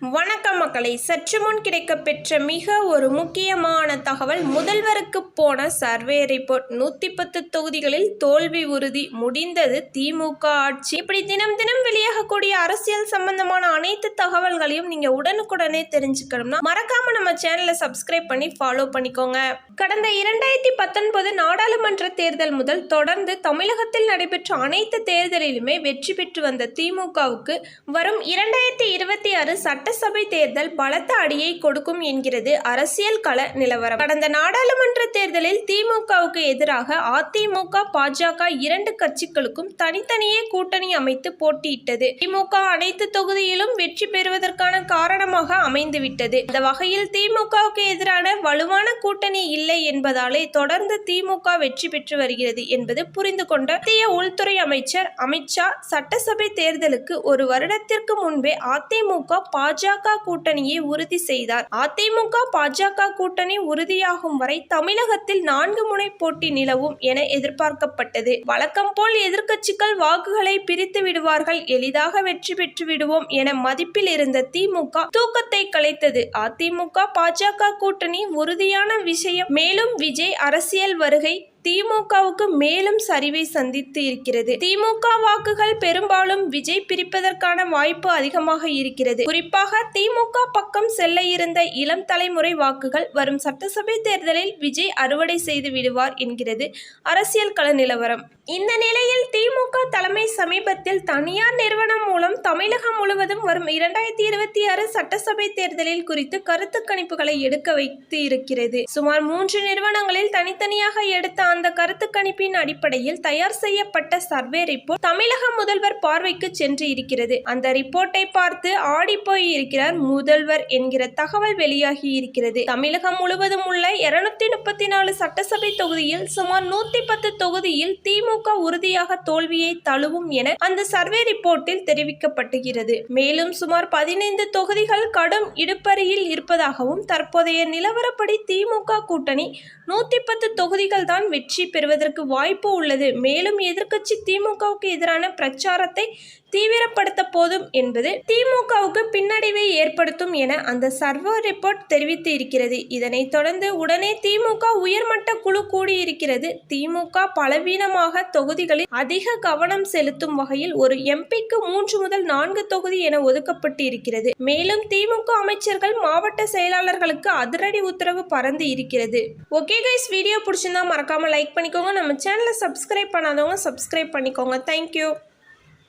வணக்கம் மக்களை, சற்று முன் கிடைக்கப்பெற்ற மிக ஒரு முக்கியமான தகவல். முதல்வருக்கு போன சர்வே ரிப்போர்ட். 110 தொகுதிகளில் தோல்வி உறுதி. முடிந்தது திமுக ஆட்சி. இப்படி தினம் தினம் வெளியாகக்கூடிய அரசியல் சம்பந்தமான அனைத்து தகவல்களையும் நீங்க உடனுக்குடனே தெரிஞ்சுக்கணும்னா மறக்காம நம்ம சேனலை சப்ஸ்கிரைப் பண்ணி ஃபாலோ பண்ணிக்கோங்க. கடந்த 2019 நாடாளுமன்ற தேர்தல் முதல் தொடர்ந்து தமிழகத்தில் நடைபெற்ற அனைத்து தேர்தலிலுமே வெற்றி பெற்று வந்த திமுகவுக்கு வரும் 2026 சட்டசபை தேர்தல் பலத்த அடியை கொடுக்கும் என்கிறது அரசியல் கள நிலவரம். கடந்த நாடாளுமன்ற தேர்தலில் திமுகவுக்கு எதிராக அதிமுக, பாஜக இரண்டு கட்சிகளுக்கும் தனித்தனியே கூட்டணி அமைத்து போட்டியிட்டது. திமுக அனைத்து தொகுதியிலும் வெற்றி பெறுவதற்கான காரணமாக அமைந்துவிட்டது. இந்த வகையில் திமுகவுக்கு எதிரான வலுவான கூட்டணி இல்லை என்பதாலே தொடர்ந்து திமுக வெற்றி பெற்று வருகிறது என்பது புரிந்து கொண்ட மத்திய உள்துறை அமைச்சர் அமித்ஷா சட்டசபை தேர்தலுக்கு ஒரு வருடத்திற்கு முன்பே அதிமுக, பாஜக கூட்டணியை உறுதி செய்தார். அதிமுக, பாஜக கூட்டணி உறுதியாகும் வரை தமிழகத்தில் 4 முனை போட்டி நிலவும் என எதிர்பார்க்கப்பட்டது. வழக்கம் போல் எதிர்க்கட்சிகள் வாக்குகளை பிரித்து விடுவார்கள், எளிதாக வெற்றி பெற்று விடுவோம் என மதிப்பில் இருந்த திமுக தூக்கத்தை கலைத்தது. அதிமுக, பாஜக கூட்டணி உறுதியான விஷயம். மேலும் விஜய் அரசியல் வருகை திமுகவுக்கு மேலும் சரிவை சந்தித்து இருக்கிறது. திமுக வாக்குகள் பெரும்பாலும் விஜய் பிரிப்பதற்கான வாய்ப்பு அதிகமாக இருக்கிறது. குறிப்பாக திமுக பக்கம் செல்ல இருந்த இளம் தலைமுறை வாக்குகள் வரும் சட்டசபை தேர்தலில் விஜய் அறுவடை செய்து விடுவார் என்கிறது அரசியல் கள நிலவரம். இந்த நிலையில் திமுக தலைமை சமீபத்தில் தனியார் நிறுவனம் மூலம் தமிழகம் முழுவதும் வரும் 2026 சட்டசபை தேர்தலில் குறித்து கருத்து கணிப்புகளை எடுக்க வைத்து இருக்கிறது. சுமார் 3 நிறுவனங்களில் தனித்தனியாக எடுத்த அந்த கருத்து கணிப்பின் அடிப்படையில் தயார் செய்யப்பட்ட சர்வே ரிப்போர்ட் தமிழக முதல்வர் பார்வைக்கு சென்று இருக்கிறது. அந்த ரிப்போர்ட்டை பார்த்து ஆடி போய் இருக்கிறார் முதல்வர் என்கிற தகவல் வெளியாகி இருக்கிறது. தமிழகம் முழுவதும் உள்ள 234 சட்டசபை தொகுதியில் சுமார் 110 தொகுதியில் திமுக உறுதியாக தோல்வியை தழுவும் என அந்த சர்வே ரிப்போர்ட்டில் தெரிவிக்கப்பட்டுகிறது. மேலும் சுமார் 15 தொகுதிகள் கடும் இடுப்பறியில் இருப்பதாகவும் தற்போதைய நிலவரப்படி திமுக கூட்டணி 110 தொகுதிகள் தான் வெற்றி பெறுவதற்கு வாய்ப்பு உள்ளது. மேலும் எதிர்க்கட்சி திமுகவுக்கு எதிரான பிரச்சாரத்தை தீவிரப்படுத்த போதும் என்பது திமுகவுக்கு பின்னடைவை ஏற்படுத்தும் என அந்த சர்வே ரிப்போர்ட் தெரிவித்து இருக்கிறது. இதனைத் தொடர்ந்து உடனே திமுக உயர்மட்ட குழு கூடியிருக்கிறது. திமுக பலவீனமாக தொகுதிகளில் அதிக கவனம் செலுத்தும் வகையில் ஒரு எம்பிக்கு 3 முதல் 4 தொகுதி என ஒதுக்கப்பட்டு இருக்கிறது. மேலும் திமுக அமைச்சர்கள், மாவட்ட செயலாளர்களுக்கு அதிரடி உத்தரவு பறந்து இருக்கிறது. ஓகே கைஸ், வீடியோ பிடிச்சிருந்தா மறக்காம லைக் பண்ணிக்கோங்க. நம்ம சேனலை சப்ஸ்கிரைப் பண்ணாதவங்க சப்ஸ்கிரைப் பண்ணிக்கோங்க. தேங்க்யூ.